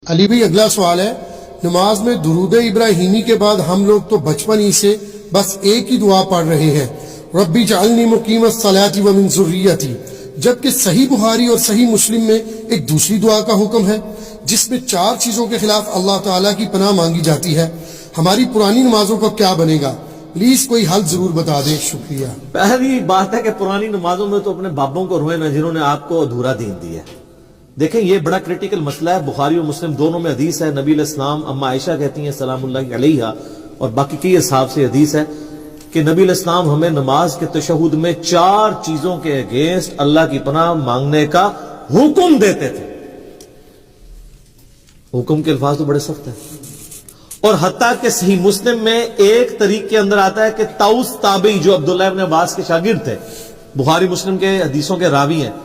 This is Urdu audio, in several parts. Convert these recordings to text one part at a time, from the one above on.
علی بھائی اگلا سوال ہے، نماز میں درود ابراہیمی کے بعد ہم لوگ تو بچپن ہی سے بس ایک ہی دعا پڑھ رہے ہیں، ربی جعلنی مقیم الصلاۃ ومن ذریتی، جبکہ صحیح بخاری اور صحیح مسلم میں ایک دوسری دعا کا حکم ہے جس میں 4 چیزوں کے خلاف اللہ تعالیٰ کی پناہ مانگی جاتی ہے، ہماری پرانی نمازوں کا کیا بنے گا؟ پلیز کوئی حل ضرور بتا دیں، شکریہ۔ پہلی بات ہے کہ پرانی نمازوں میں تو اپنے بابوں کو روئے نہ جنہوں نے آپ کو ادھورا دین دیا ہے۔ دیکھیں یہ بڑا کریٹیکل مسئلہ ہے، بخاری اور مسلم دونوں میں حدیث ہے، نبی علیہ السلام اما عائشہ کہتی ہیں سلام اللہ علیہ اور باقی کئی اصحاب سے حدیث ہے کہ نبی علیہ السلام ہمیں نماز کے تشہد میں 4 چیزوں کے اگینسٹ اللہ کی پناہ مانگنے کا حکم دیتے تھے۔ حکم کے الفاظ تو بڑے سخت ہیں، اور حتیٰ کہ صحیح مسلم میں ایک طریق کے اندر آتا ہے کہ طاؤس تابعی جو عبداللہ ابن عباس کے شاگرد تھے، بخاری مسلم کے حدیثوں کے راوی ہیں،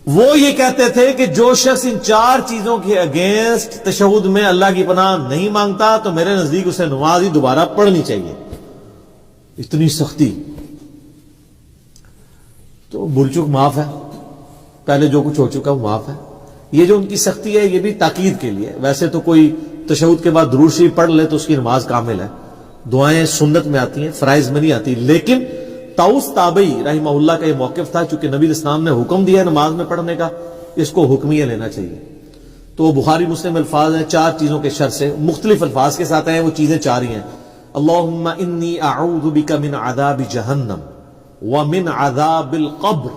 وہ یہ کہتے تھے کہ جو شخص ان 4 چیزوں کے اگینسٹ تشہد میں اللہ کی پناہ نہیں مانگتا تو میرے نزدیک اسے نماز ہی دوبارہ پڑھنی چاہیے۔ اتنی سختی تو بھول چک معاف ہے، پہلے جو کچھ ہو چکا وہ معاف ہے۔ یہ جو ان کی سختی ہے یہ بھی تاکید کے لیے، ویسے تو کوئی تشہد کے بعد درود شریف پڑھ لے تو اس کی نماز کامل ہے، دعائیں سنت میں آتی ہیں، فرائض میں نہیں آتی۔ لیکن طاؤس تابعی رحمہ اللہ کا یہ موقف تھا، چونکہ نبی علیہ السلام نے حکم دیا نماز میں پڑھنے کا، اس کو حکمیہ لینا چاہیے۔ تو بخاری مسلم الفاظ ہیں 4 چیزوں کے شر سے، مختلف الفاظ کے ساتھ ہیں، وہ چیزیں 4 ہی ہیں۔ اللہم انی اعوذ بک من عذاب جہنم ومن عذاب القبر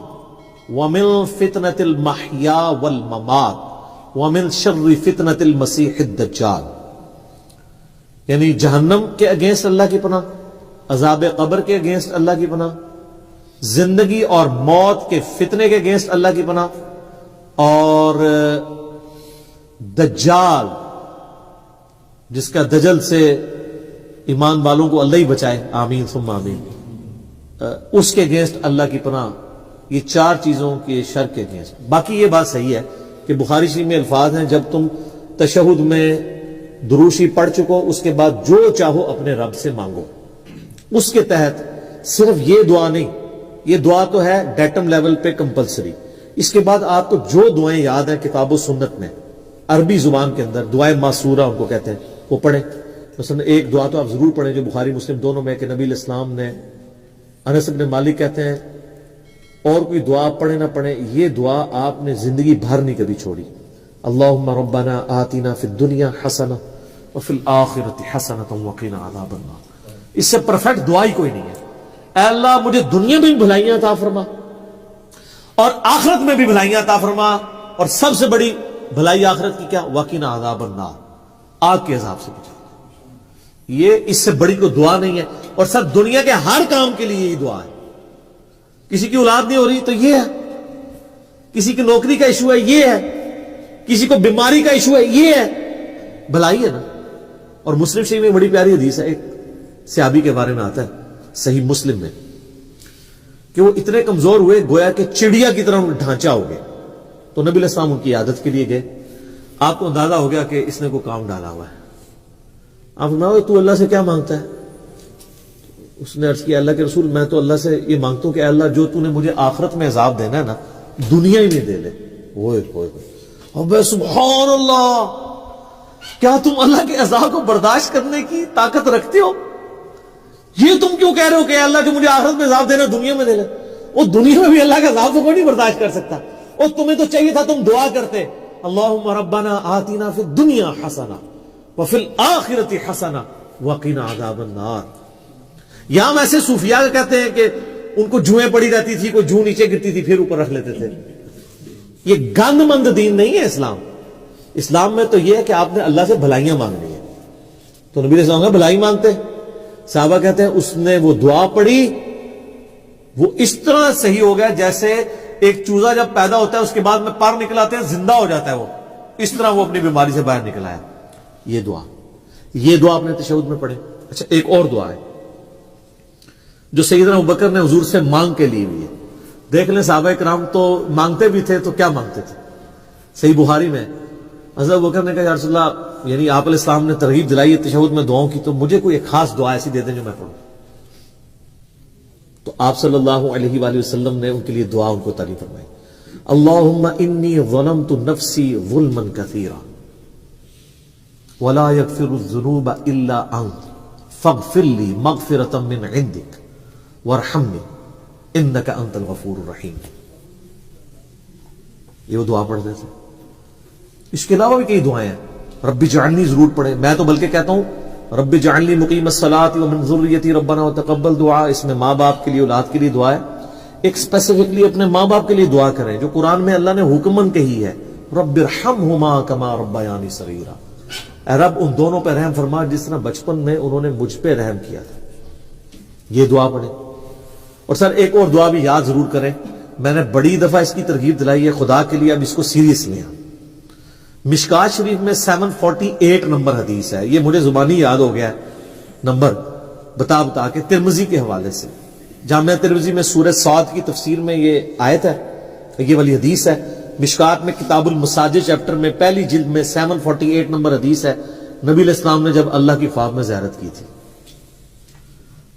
ومن فتنة المحیا والممات ومن شر فتنة المسیح الدجال، یعنی جہنم کے اگینسٹ اللہ کی پناہ، عذاب قبر کے اگینسٹ اللہ کی پناہ، زندگی اور موت کے فتنے کے اگینسٹ اللہ کی پناہ، اور دجال جس کا دجل سے ایمان والوں کو اللہ ہی بچائے، آمین ثم آمین، اس کے اگینسٹ اللہ کی پناہ۔ یہ 4 چیزوں کے شر کے اگینسٹ۔ باقی یہ بات صحیح ہے کہ بخاری شریف میں الفاظ ہیں جب تم تشہد میں درود شریف پڑھ چکو اس کے بعد جو چاہو اپنے رب سے مانگو۔ اس کے تحت صرف یہ دعا نہیں، یہ دعا تو ہے ڈیٹم لیول پہ کمپلسری، اس کے بعد آپ کو جو دعائیں یاد ہیں کتاب و سنت میں عربی زبان کے اندر دعائیں معصورہ ان کو کہتے ہیں، وہ پڑھیں۔ مثلا ایک دعا تو آپ ضرور پڑھیں جو بخاری مسلم دونوں میں کہ نبی علیہ السلام نے، انس بن مالک کہتے ہیں اور کوئی دعا پڑھیں نہ پڑھیں یہ دعا آپ نے زندگی بھر نہیں کبھی چھوڑی، اللہم ربنا آتنا فی الدنیا حسنہ وفی الآخرۃ حسنۃ وقنا عذاب النار۔ اس سے پرفیکٹ دعا ہی کوئی نہیں ہے۔ اے اللہ مجھے دنیا میں بھی بھلائیاں عطا فرما اور آخرت میں بھی بھلائیاں عطا فرما، اور سب سے بڑی بھلائی آخرت کی کیا؟ وقنا عذاب النار، آگ کے عذاب سے بچا۔ یہ اس سے بڑی کوئی دعا نہیں ہے، اور سب دنیا کے ہر کام کے لیے یہی دعا ہے۔ کسی کی اولاد نہیں ہو رہی تو یہ ہے، کسی کی نوکری کا ایشو ہے یہ ہے، کسی کو بیماری کا ایشو ہے یہ ہے، بھلائی ہے نا۔ اور مسلم شریف میں بڑی پیاری حدیث ہے، ایک صحابی کے بارے میں آتا ہے صحیح مسلم میں کہ وہ اتنے کمزور ہوئے گویا کہ چڑیا کی طرح ڈھانچہ ہو گئے، تو نبی علیہ السلام ان کی عادت کے لیے گئے۔ آپ کو اندازہ ہو گیا کہ اس نے کوئی کام ڈالا ہوا ہے، آپ فرمایا تو اللہ سے کیا مانگتا ہے؟ اس نے عرض کیا اللہ کے رسول میں تو اللہ سے یہ مانگتا ہوں کہ اے اللہ جو تو نے مجھے آخرت میں عذاب دینا ہے نا دنیا ہی میں دے لے۔ ہوئے اب سبحان اللہ، کیا تم اللہ کے عذاب کو برداشت کرنے کی طاقت رکھتے ہو؟ یہ تم کیوں کہہ رہے ہو کہ اے اللہ جو مجھے آخرت میں عذاب دینا دنیا میں دے لے؟ وہ دنیا میں بھی اللہ کا عذاب تو کوئی نہیں برداشت کر سکتا، اور تمہیں تو چاہیے تھا تم دعا کرتے اللہم ربنا آتنا فی الدنیا حسنہ وفی الآخرۃ حسنہ وقنا عذاب النار۔ یہاں ہم ایسے صوفیاء کہتے ہیں کہ ان کو جوئیں پڑی رہتی تھی، کوئی جو نیچے گرتی تھی پھر اوپر رکھ لیتے تھے۔ یہ گند مند دین نہیں ہے اسلام۔ اسلام میں تو یہ ہے کہ آپ نے اللہ سے بھلائیاں مانگنی ہے، تو نبی علیہ السلام کا بھلائی مانگتے، صحابہ کہتے ہیں اس نے وہ دعا پڑھی، وہ اس طرح صحیح ہو گیا جیسے ایک چوزا جب پیدا ہوتا ہے اس کے بعد میں پر نکل آتے ہیں زندہ ہو جاتا ہے، وہ اس طرح وہ اپنی بیماری سے باہر نکل آیا۔ یہ دعا اپنے تشہد میں پڑھیں۔ اچھا ایک اور دعا ہے جو سیدنا ابوبکر نے حضور سے مانگ کے لی ہوئی ہے، دیکھ لیں صحابہ کرام تو مانگتے بھی تھے، تو کیا مانگتے تھے؟ صحیح بخاری میں حضرت ابوبکر نے کہا یا رسول اللہ، یعنی آپ علیہ السلام نے ترغیب دلائی ہے تشہد میں دعاؤں کی، تو مجھے کوئی ایک خاص دعا ایسی دے دیں جو میں پڑھوں۔ تو آپ صلی اللہ علیہ وآلہ وسلم نے ان کے لیے دعا ان کو تعلیم فرمائی، اللہم انی ظلمت نفسی ظلما کثیرا ولا یغفر الذنوب الا انت فاغفر لی مغفرۃ من عندک وارحمنی انک انت الغفور الرحیم. یہ وہ دعا پڑھتے تھے. اس کے علاوہ بھی کئی دعائیں ہیں. رب اجعلنی ضرور پڑھیں. میں تو بلکہ کہتا ہوں رب اجعلنی مقیم الصلاۃ ومن ذریتی ربنا وتقبل دعا. اس میں ماں باپ کے لیے اولاد کے لیے دعا ہے. ایک اسپیسیفکلی اپنے ماں باپ کے لیے دعا کریں جو قرآن میں اللہ نے حکمن کہی ہے, رب ارحمہما کما ربیانی صغیرا. اے رب ان دونوں پہ رحم فرما جس طرح بچپن میں انہوں نے مجھ پہ رحم کیا تھا. یہ دعا پڑھیں. اور سر ایک اور دعا بھی یاد ضرور کریں. میں نے بڑی دفعہ اس کی ترغیب دلائی ہے, خدا کے لیے اب اس کو سیریس لیں. مشکات شریف میں 748 نمبر حدیث ہے. یہ مجھے زبانی یاد ہو گیا ہے نمبر بتا کے, ترمذی کے حوالے سے. جامعہ ترمذی میں سورہ صاد کی تفسیر میں یہ آیت ہے, یہ والی حدیث ہے. مشکات میں کتاب المساجد چیپٹر میں پہلی جلد میں 748 نمبر حدیث ہے. نبی علیہ السلام نے جب اللہ کی خواب میں زیارت کی تھی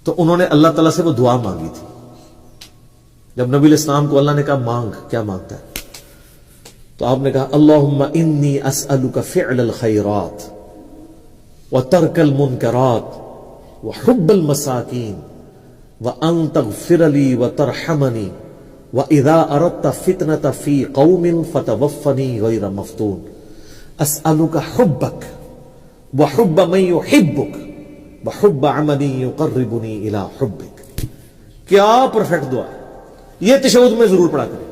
تو انہوں نے اللہ تعالیٰ سے وہ دعا مانگی تھی. جب نبی علیہ السلام کو اللہ نے کہا مانگ, کیا مانگتا ہے, تو آپ نے کہا اللہم انی اسألک فعل الخیرات وترک المنکرات وحب المساکین وان تغفر لی وترحمنی وَإِذَا أَرَدْتَ فِتْنَةَ فِي قَوْمٍ فَتَوَفَّنِي غَيْرَ مَفْتُونٍ أَسْأَلُكَ حُبَّكَ وَحُبَّ مَن يُحِبُّكَ وَحُبَّ عَمَلٍ يُقَرِّبُنِي إِلَى حُبِّكَ. کیا پرفیکٹ دعا ہے. یہ تشہد میں ضرور پڑھا کریں,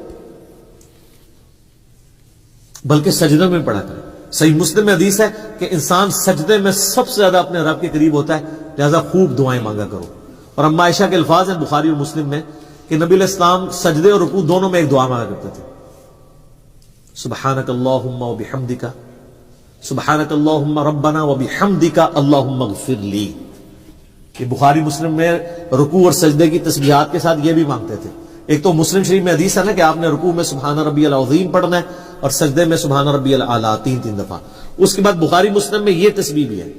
بلکہ سجدے میں پڑھا کریں. صحیح مسلم میں حدیث ہے کہ انسان سجدے میں سب سے زیادہ اپنے رب کے قریب ہوتا ہے, لہذا خوب دعائیں مانگا کرو. اور اما عائشہ کے الفاظ ہیں بخاری اور مسلم میں کہ نبی علیہ السلام سجدے اور رکوع دونوں میں ایک دعا مانگا کرتے تھے, سبحانک اللہم وبحمدک, سبحانک اللہم ربنا وبحمدک اللہم اغفر لی. کہ بخاری مسلم میں رکوع اور سجدے کی تسبیحات کے ساتھ یہ بھی مانگتے تھے. ایک تو مسلم شریف میں حدیث ہے نا کہ آپ نے رکوع میں سبحان ربی العظیم پڑھنا ہے اور سجدے میں سبحان ربی الاعلی 3 دفعہ. اس کے بعد بخاری مسلم میں یہ تسبیح بھی ہے.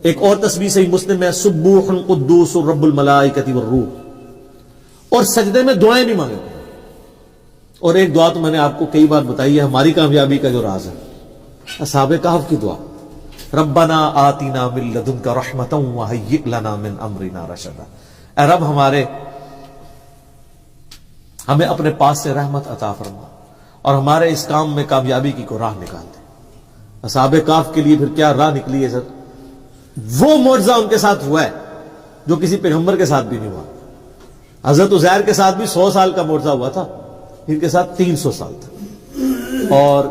ایک اور تسبیح صحیح مسلم میں سبوح قدوس رب الملائکۃ والروح. اور سجدے میں دعائیں بھی مانگے. اور ایک دعا تو میں نے آپ کو کئی بار بتائی ہے, ہماری کامیابی کا جو راز ہے, اصحاب کہف کی دعا, ربنا آتنا من لدنک رحمتا وہیئ لنا من امرنا رشدا. اے رب ہمیں اپنے پاس سے رحمت عطا فرما اور ہمارے اس کام میں کامیابی کی کو راہ نکال دے. اصحاب کہف کے لیے پھر کیا راہ نکلی ہے سر. وہ معجزہ ان کے ساتھ ہوا ہے جو کسی پیغمبر کے ساتھ بھی نہیں ہوا. حضرت عزیر کے ساتھ بھی 100 سال کا معجزہ ہوا تھا, ان کے ساتھ 300 سال تھا, اور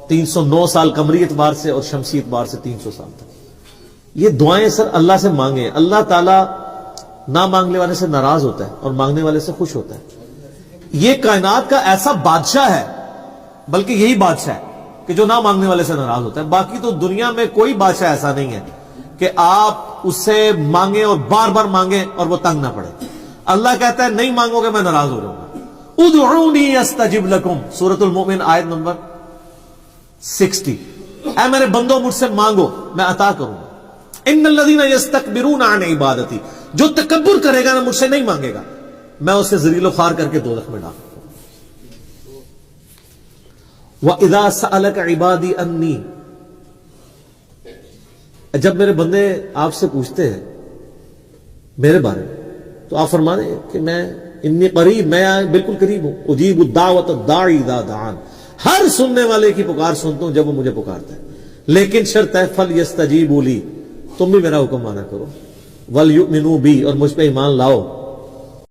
309 سال قمری اعتبار سے اور شمسی اعتبار سے 300 سال تھا. یہ دعائیں سر اللہ سے مانگیں. اللہ تعالیٰ نہ مانگنے والے سے ناراض ہوتا ہے اور مانگنے والے سے خوش ہوتا ہے. یہ کائنات کا ایسا بادشاہ ہے, بلکہ یہی بادشاہ ہے کہ جو نہ مانگنے والے سے ناراض ہوتا ہے. باقی تو دنیا میں کوئی بادشاہ ایسا نہیں ہے کہ آپ اس سے مانگیں اور بار بار مانگیں اور وہ تنگ نہ پڑے. اللہ کہتا ہے نہیں مانگو گے میں ناراض ہو جاؤں گا. ادعونی استجب لکم, سورۃ المؤمن آیت نمبر 60. اے میرے بندو مجھ سے مانگو میں عطا کروں گا. ان الذین یستکبرون عن عبادتی, جو تکبر کرے گا نا مجھ سے نہیں مانگے گا, میں اسے ذلیل و خوار کر کے دوزخ میں ڈالوں گا. وَإِذَا سَأَلَكَ عِبَادِي أَنِّي, جب میرے بندے آپ سے پوچھتے ہیں میرے بارے میں تو آپ فرما دیں کہ میں انی قریب, میں بالکل قریب ہوں. اجیب الدعوۃ الداعی اذا دعان, ہر سننے والے کی پکار سنتا ہوں جب وہ مجھے پکارتا ہے. لیکن شرط ہے فلیستجیبوا لی, تم بھی میرا حکم مانا کرو, ولیؤمنوا بی, اور مجھ پہ ایمان لاؤ,